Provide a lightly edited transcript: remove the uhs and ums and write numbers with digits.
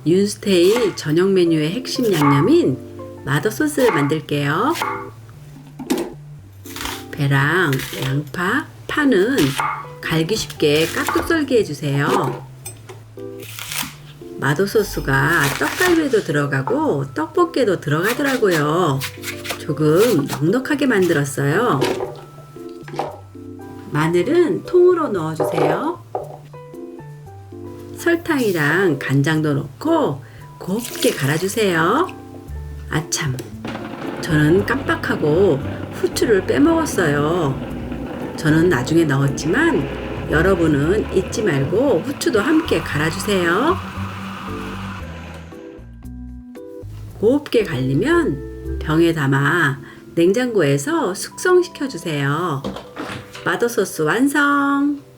윤스테일 저녁 메뉴의 핵심 양념인 마더 소스를 만들게요. 배랑 양파, 파는 갈기 쉽게 깍둑 썰기 해주세요. 마더 소스가 떡갈비에도 들어가고 떡볶이에도 들어가더라고요. 조금 넉넉하게 만들었어요. 마늘은 통으로 넣어주세요. 설탕이랑 간장도 넣고 곱게 갈아주세요. 아참, 저는 깜빡하고 후추를 빼먹었어요. 저는 나중에 넣었지만 여러분은 잊지 말고 후추도 함께 갈아주세요. 곱게 갈리면 병에 담아 냉장고에서 숙성시켜 주세요. 마더 소스 완성!